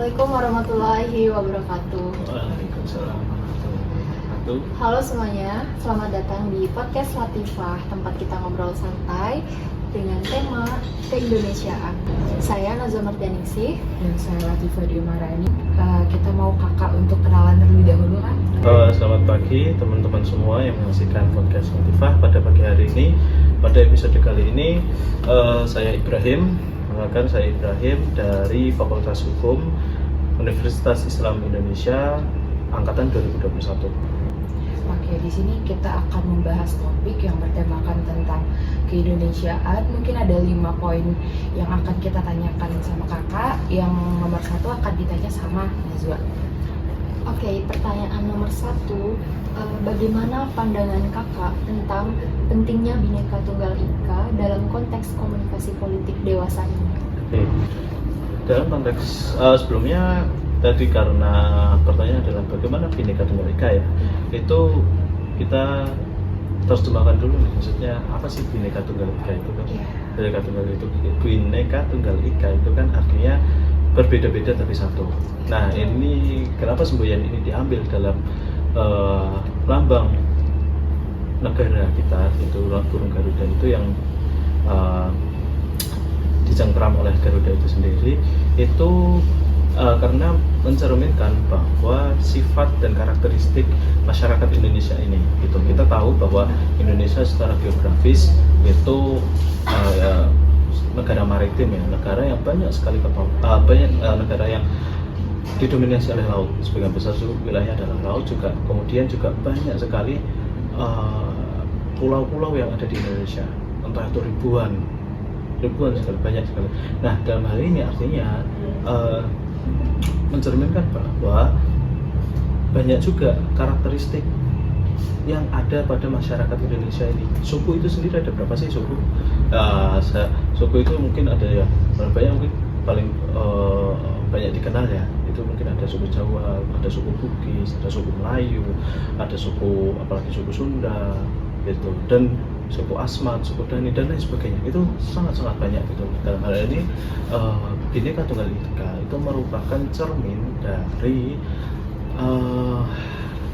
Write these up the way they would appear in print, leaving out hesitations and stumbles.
Assalamualaikum warahmatullahi wabarakatuh. Waalaikumsalam warahmatullahi wabarakatuh. Halo semuanya, selamat datang di podcast Latifah, tempat kita ngobrol santai dengan tema keindonesiaan. Saya Nazwa Mardianingsih Dan saya Latifah Diumarani. Kita mau kakak untuk kenalan terlebih dahulu kan? Selamat pagi teman-teman semua yang menyaksikan podcast Latifah pada pagi hari ini. Pada episode kali ini saya Ibrahim dari Fakultas Hukum Universitas Islam Indonesia angkatan 2021. Oke, di sini kita akan membahas topik yang bertemakan tentang keindonesiaan. Mungkin ada 5 poin yang akan kita tanyakan sama kakak. Yang nomor 1 akan ditanya sama Nazwa. Oke, pertanyaan nomor 1, bagaimana pandangan kakak tentang pentingnya Bhinneka Tunggal Ika dalam konteks komunikasi politik dewasa ini? Oke. Dalam konteks sebelumnya tadi karena pertanyaan adalah bagaimana Bhinneka Tunggal Ika ya, itu kita terjemahkan dulu nih, maksudnya apa sih Bhinneka Tunggal Ika itu kan? Bhinneka Tunggal Ika itu kan artinya berbeda-beda tapi satu. Nah ini kenapa semboyan ini diambil dalam lambang negara kita, itu burung Garuda itu yang dicengkeram oleh Garuda itu sendiri, itu karena mencerminkan bahwa sifat dan karakteristik masyarakat Indonesia ini gitu. Kita tahu bahwa Indonesia secara geografis itu negara maritim ya, negara yang banyak sekali negara yang didominasi oleh laut. Sebagian besar wilayahnya adalah laut juga. Kemudian juga banyak sekali pulau-pulau yang ada di Indonesia, entah itu ribuan sekali, banyak sekali. Nah dalam hal ini artinya mencerminkan bahwa banyak juga karakteristik yang ada pada masyarakat Indonesia ini. Suku itu sendiri ada berapa sih suku? Suku itu mungkin ada ya, banyak mungkin paling banyak dikenal ya. Itu mungkin ada suku Jawa, ada suku Bugis, ada suku Melayu, ada suku apalagi suku Sunda gitu, dan suku Asmat, suku Dani dan lain sebagainya. Itu sangat-sangat banyak gitu. Dalam hal ini Bhinneka Tunggal Ika itu merupakan cermin dari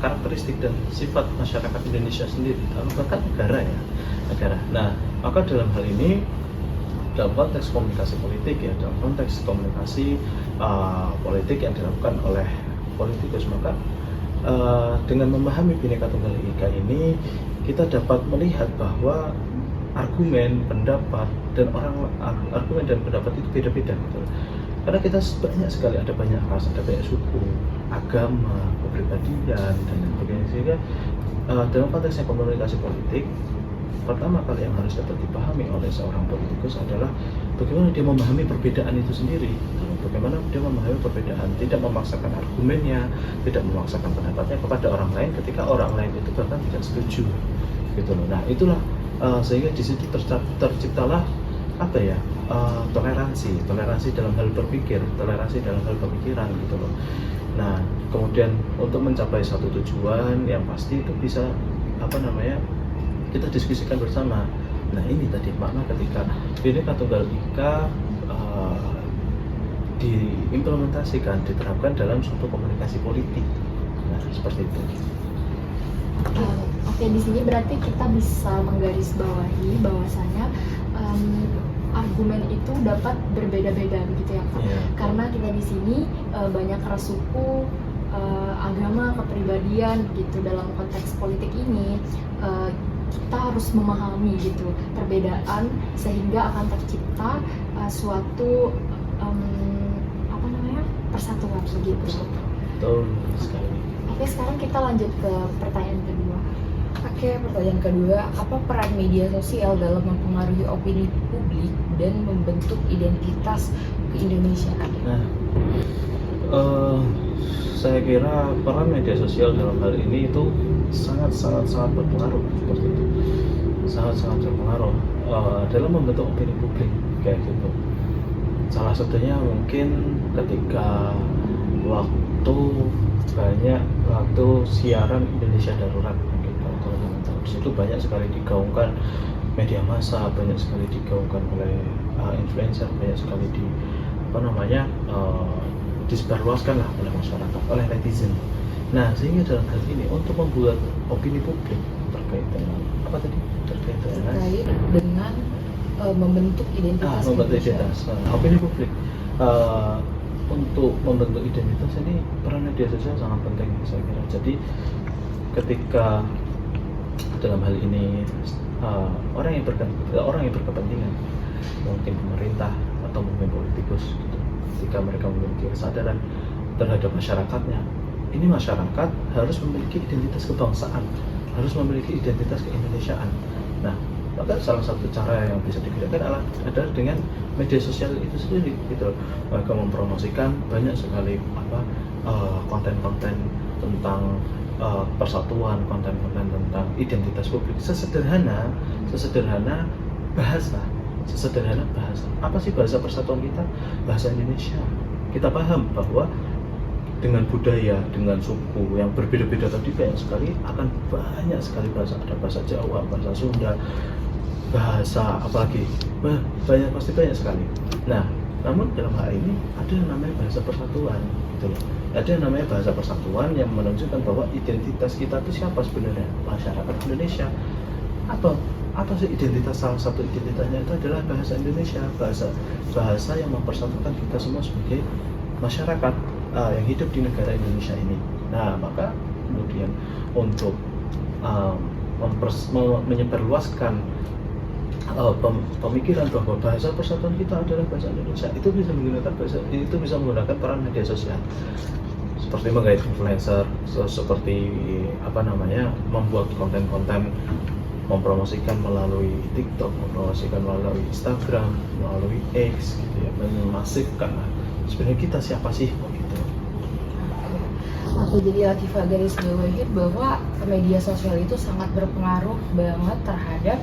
karakteristik dan sifat masyarakat Indonesia sendiri, bahkan negara. Nah, maka dalam hal ini, dalam konteks komunikasi politik ya, dalam konteks komunikasi politik yang dilakukan oleh politikus, maka dengan memahami Bhinneka Tunggal Ika ini, kita dapat melihat bahwa argumen, pendapat itu beda-beda gitu. Karena kita banyak sekali, ada banyak ras, ada banyak suku, agama, kepribadian dan lain sebagainya. Sehingga dalam konteksnya komunikasi politik, pertama kali yang harus dapat dipahami oleh seorang politikus adalah bagaimana dia memahami perbedaan itu sendiri. Bagaimana dia memahami perbedaan, tidak memaksakan argumennya, tidak memaksakan pendapatnya kepada orang lain ketika orang lain itu bahkan tidak setuju gitu loh. Nah itulah sehingga di situ terciptalah toleransi dalam hal berpikir, toleransi dalam hal pemikiran gitu loh. Nah kemudian untuk mencapai satu tujuan yang pasti itu bisa kita diskusikan bersama. Nah ini tadi makna ketika Bhinneka Tunggal Ika diimplementasikan, diterapkan dalam suatu komunikasi politik. Nah seperti itu. Oke, di sini berarti kita bisa menggarisbawahi bahwasanya argumen itu dapat berbeda-beda begitu ya Kak. Yeah. Karena kita di sini banyak ras suku, agama, kepribadian gitu. Dalam konteks politik ini kita harus memahami gitu perbedaan sehingga akan tercipta suatu persatuan begitu. Betul sekali. Oke, sekarang kita lanjut ke pertanyaan kedua. Oke, pertanyaan kedua, apa peran media sosial dalam mempengaruhi opini publik dan membentuk identitas keindonesiaan? Nah, saya kira peran media sosial dalam hal ini itu sangat berpengaruh seperti itu. Sangat berpengaruh dalam membentuk opini publik kayak gitu. Salah satunya mungkin ketika waktu siaran Indonesia Darurat, mungkin kalau teman-teman tahu, di situ banyak sekali digaungkan media massa, banyak sekali digaungkan oleh influencer, banyak sekali disebarluaskan lah oleh masyarakat, oleh netizen. Nah, sehingga dalam hal ini untuk membuat opini publik terkait dengan apa tadi? Terkait dengan membentuk identitas membentuk Indonesia. identitas. Opini publik untuk membentuk identitas ini peran media sosial sangat penting saya kira. Jadi ketika dalam hal ini orang yang berkepentingan, mungkin pemerintah atau mungkin politikus gitu, ketika mereka memiliki kesadaran terhadap masyarakatnya, ini masyarakat harus memiliki identitas kebangsaan, harus memiliki identitas keindonesiaan. Nah, maka salah satu cara yang bisa digunakan adalah dengan media sosial itu sendiri gitu. Mereka mempromosikan banyak sekali konten-konten tentang persatuan, konten-konten tentang identitas publik, sesederhana bahasa. Apa sih bahasa persatuan kita? Bahasa Indonesia. Kita paham bahwa dengan budaya, dengan suku yang berbeda-beda tadi banyak sekali bahasa. Ada bahasa Jawa, bahasa Sunda, bahasa apalagi pasti banyak sekali. Nah, namun dalam hal ini ada yang namanya bahasa persatuan gitu loh. Ada yang namanya bahasa persatuan yang menunjukkan bahwa identitas kita itu siapa sebenarnya, masyarakat Indonesia. Atau salah satu identitasnya itu adalah bahasa Indonesia, bahasa yang mempersatukan kita semua sebagai masyarakat yang hidup di negara Indonesia ini. Nah, maka kemudian untuk menyebarluaskan pemikiran bahwa bahasa persatuan kita adalah bahasa Indonesia, itu bisa menggunakan peran media sosial, seperti menggait influencer, seperti membuat konten-konten, mempromosikan melalui TikTok, mempromosikan melalui Instagram, melalui X gitu ya, memasifkan sebenarnya kita siapa sih gitu. Aku jadi Latifah garis bawahi bahwa media sosial itu sangat berpengaruh banget terhadap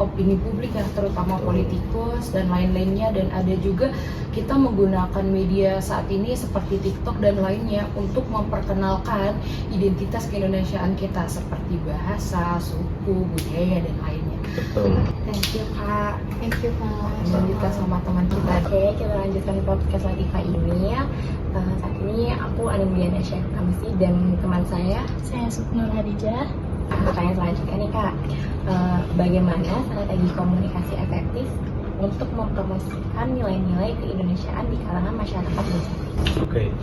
opini publik ya, terutama politikus dan lain-lainnya. Dan ada juga kita menggunakan media saat ini seperti TikTok dan lainnya untuk memperkenalkan identitas keindonesiaan kita seperti bahasa, suku, budaya dan lainnya. Betul. Thank you Kak. Thank you Kak. Lanjutkan sama teman kita. Oke, kita lanjutkan podcast Latifah ini ya. Saat ini aku Anindiyana Syekh Kamsi dan teman saya Suknur Hadijah. Pertanyaan selanjutnya nih Kak, bagaimana strategi komunikasi efektif untuk mempromosikan nilai-nilai keindonesiaan di kalangan masyarakat Indonesia? Oke.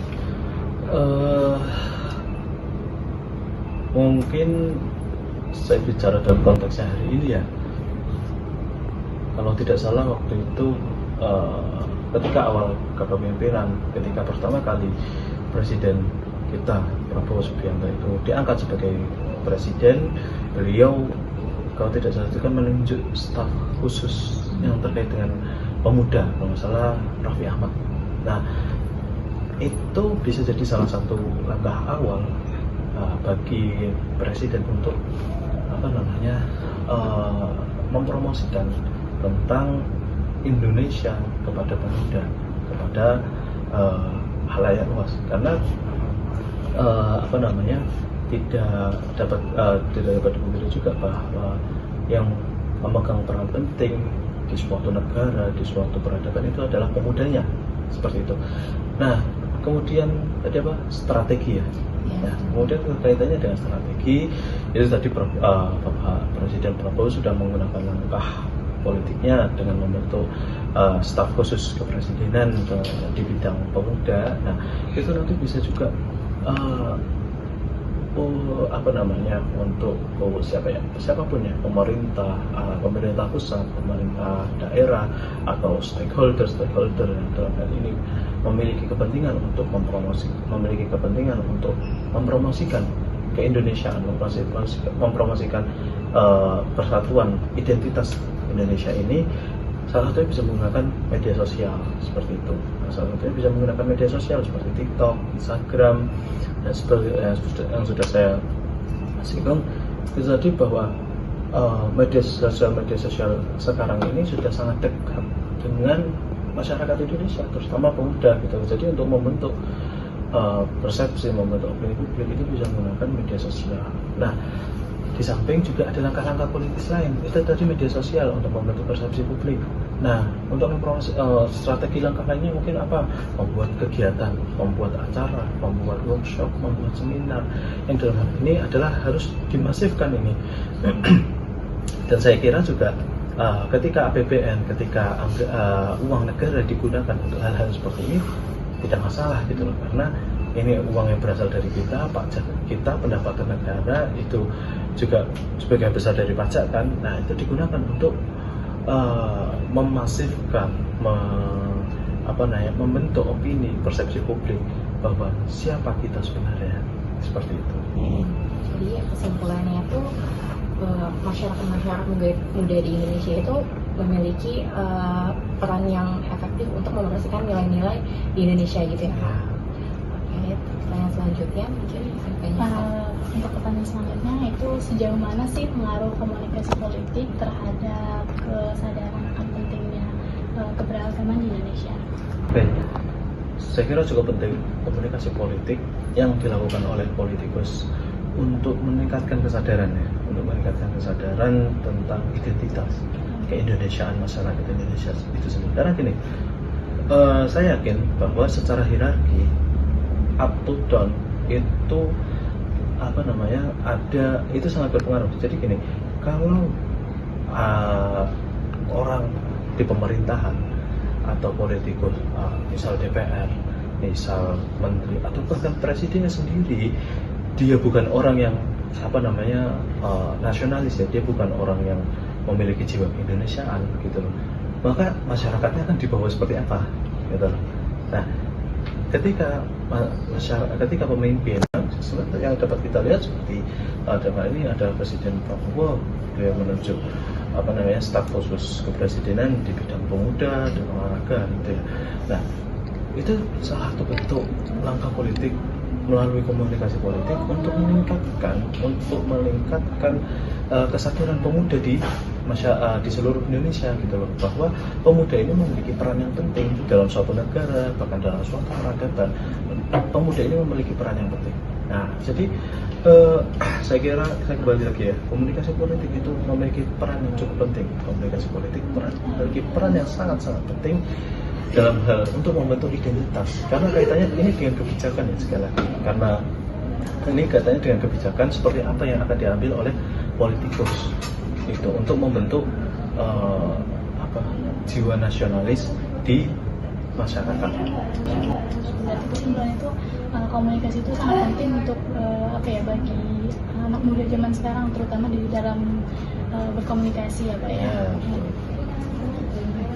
Mungkin saya bicara dalam konteksnya hari ini ya. Kalau tidak salah waktu itu ketika awal kepemimpinan, ketika pertama kali Presiden kita Prabowo Subianto itu diangkat sebagai presiden, beliau kalau tidak salah itu kan menunjuk staf khusus yang terkait dengan pemuda, kalau nggak salah Raffi Ahmad. Nah, itu bisa jadi salah satu langkah awal bagi presiden untuk mempromosikan tentang Indonesia kepada pemuda, kepada halayak luas, karena tidak dapat dipungkiri juga bahwa yang memegang peran penting di suatu negara, di suatu peradaban itu adalah pemudanya, seperti itu. Nah, kemudian tadi strategi ya. Nah, kemudian kaitannya dengan strategi itu tadi Bapak Presiden Prabowo sudah menggunakan langkah politiknya dengan membentuk staf khusus kepresidenan di bidang pemuda. Nah, itu nanti bisa juga untuk siapapun ya, pemerintah pusat, pemerintah daerah, atau stakeholder dalam hal ini memiliki kepentingan untuk mempromosikan keindonesiaan, mempromosikan persatuan identitas Indonesia ini. Salah satunya bisa menggunakan media sosial seperti itu. Salah satunya bisa menggunakan media sosial seperti TikTok, Instagram, dan seperti yang sudah saya singgung itu tadi, bahwa media sosial sekarang ini sudah sangat dekat dengan masyarakat Indonesia, terutama pemuda gitu. Jadi untuk membentuk persepsi, membentuk opini publik itu bisa menggunakan media sosial. Nah, di samping juga ada langkah-langkah politis lain, itu tadi media sosial untuk membentuk persepsi publik. Nah, untuk strategi langkah lainnya mungkin apa? Membuat kegiatan, membuat acara, membuat workshop, membuat seminar, yang dalam hal ini adalah harus dimasifkan ini. Dan saya kira juga ketika APBN, ketika uang negara digunakan untuk hal-hal seperti ini tidak masalah gitu loh, karena ini uang yang berasal dari kita, pajak kita, pendapatan negara itu juga sebagian besar dari pajak kan. Nah, itu digunakan untuk memasifkan, membentuk opini, persepsi publik bahwa siapa kita sebenarnya, seperti itu. Jadi kesimpulannya itu masyarakat muda di Indonesia itu memiliki peran yang efektif untuk mempromosikan nilai-nilai di Indonesia gitu ya Kak. Oke, pertanyaan selanjutnya mungkin bisa ditanyakan. Untuk pertanyaan selanjutnya itu sejauh mana sih pengaruh komunikasi politik terhadap kesadaran akan pentingnya keberagaman di Indonesia? Oke, saya kira cukup penting komunikasi politik yang dilakukan oleh politikus untuk meningkatkan kesadaran tentang identitas keindonesiaan masyarakat Indonesia itu sendiri. Karena gini, saya yakin bahwa secara hierarki up to down itu itu sangat berpengaruh. Jadi gini, kalau orang di pemerintahan atau politikus, misal DPR, misal menteri atau bahkan presidennya sendiri, dia bukan orang yang nasionalis ya, dia bukan orang yang memiliki jiwa keindonesiaan gitu loh, maka masyarakatnya akan dibawa seperti apa gitu loh. Nah, ketika pemimpin yang dapat kita lihat seperti ini ada Presiden Prabowo, dia menunjuk staf khusus kepresidenan di bidang pemuda dan olahraga gitu ya. Nah, itu salah satu bentuk langkah politik melalui komunikasi politik untuk meningkatkan kesadaran pemuda di seluruh Indonesia gitu loh, bahwa pemuda ini memiliki peran yang penting dalam suatu negara, bahkan dalam suatu peradaban. Pemuda ini memiliki peran yang penting. Nah, jadi saya kira saya kembali lagi ya, komunikasi politik itu memiliki peran yang cukup penting. Komunikasi politik memiliki peran yang sangat-sangat penting dalam hal untuk membentuk identitas, karena kaitannya ini dengan kebijakan ya, sekali lagi, karena ini kaitannya dengan kebijakan seperti apa yang akan diambil oleh politikus itu untuk membentuk jiwa nasionalis di masyarakat. Berarti kesimpulan itu komunikasi itu sangat penting untuk bagi anak muda zaman sekarang, terutama di dalam berkomunikasi ya Pak ya.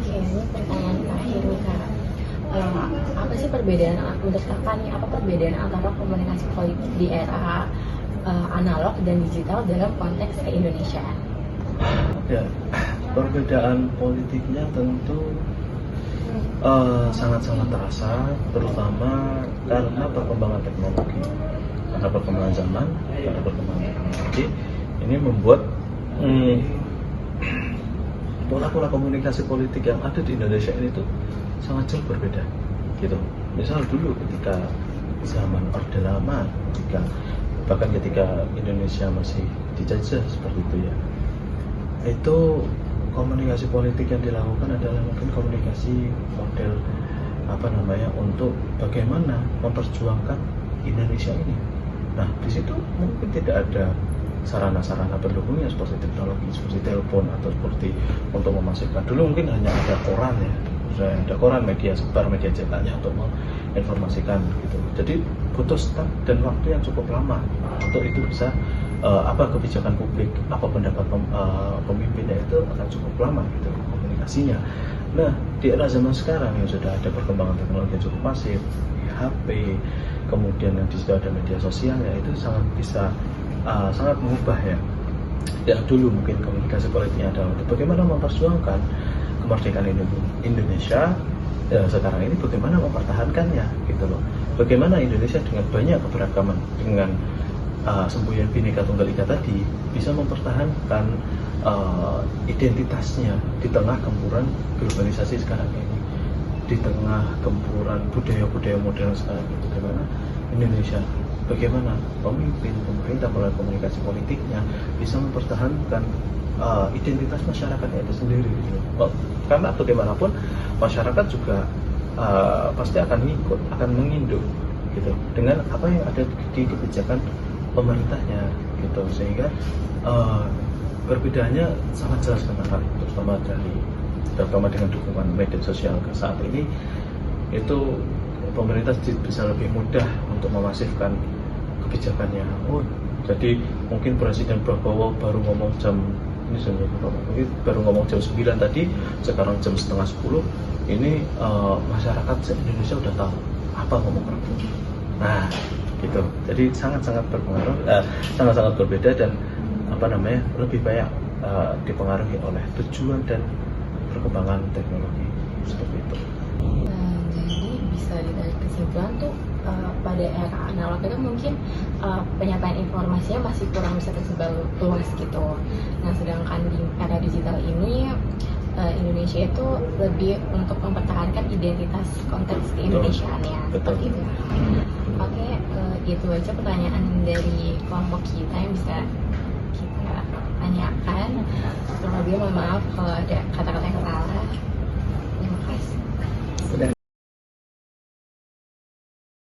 Oke, ini pertanyaan terakhir nih Kak. Apa sih perbedaan menurut Kakak nih, apa perbedaan antara komunikasi politik di era analog dan digital dalam konteks keindonesiaan? Ya, perbedaan politiknya tentu sangat-sangat terasa, terutama karena perkembangan teknologi, karena perkembangan zaman, karena perkembangan teknologi ini membuat pola-pola komunikasi politik yang ada di Indonesia ini tuh sangat jauh berbeda gitu. Misal dulu ketika zaman Orde Lama, bahkan ketika Indonesia masih dijajah seperti itu ya, itu komunikasi politik yang dilakukan adalah mungkin komunikasi model untuk bagaimana memperjuangkan Indonesia ini. Nah, di situ mungkin tidak ada sarana-sarana pendukungnya seperti teknologi, seperti telepon atau seperti untuk memasifkan. Dulu mungkin hanya ada koran ya, ada koran, media sebar, media cetaknya untuk menginformasikan gitu. Jadi butuh start dan waktu yang cukup lama untuk itu bisa kebijakan publik, apa pendapat pemimpinnya itu akan cukup lama gitu komunikasinya. Nah, di era zaman sekarang yang sudah ada perkembangan teknologi yang cukup masif, HP, kemudian yang di situ ada media sosial ya, itu sangat mengubah ya. Yang dulu mungkin komunikasi politiknya adalah untuk bagaimana memperjuangkan kemerdekaan Indonesia, ya sekarang ini bagaimana mempertahankannya gitu loh. Bagaimana Indonesia dengan banyak keberagaman, dengan semboyan Bhinneka Tunggal Ika tadi bisa mempertahankan identitasnya di tengah gempuran globalisasi sekarang ini, di tengah gempuran budaya-budaya modern sekarang ini. Bagaimana Indonesia bagaimana pemimpin, pemerintah melalui komunikasi politiknya bisa mempertahankan identitas masyarakatnya itu sendiri gitu. Karena bagaimanapun masyarakat juga pasti akan ngikut, akan menginduk gitu dengan apa yang ada di kebijakan pemerintahnya gitu, sehingga perbedaannya sangat jelas kenapa, terutama dengan dukungan media sosial saat ini itu pemerintah bisa lebih mudah untuk memasifkan kebijakannya. Jadi mungkin Presiden Prabowo baru ngomong mungkin baru ngomong jam 9 tadi, sekarang jam setengah 10 ini masyarakat Indonesia udah tahu apa ngomong Prabowo. Nah gitu, jadi sangat-sangat berpengaruh, sangat-sangat berbeda dan lebih banyak dipengaruhi oleh tujuan dan perkembangan teknologi seperti itu. Jadi bisa ditarik kesimpulan tuh pada era analog itu mungkin penyampaian informasinya masih kurang bisa tersebar luas gitu. Nah sedangkan di era digital ini Indonesia itu lebih untuk mempertahankan identitas konteks keindonesiaannya seperti itu. Oke, itu aja pertanyaan dari kelompok kita yang bisa kita tanyakan. Terlebih mohon maaf kalau ada kata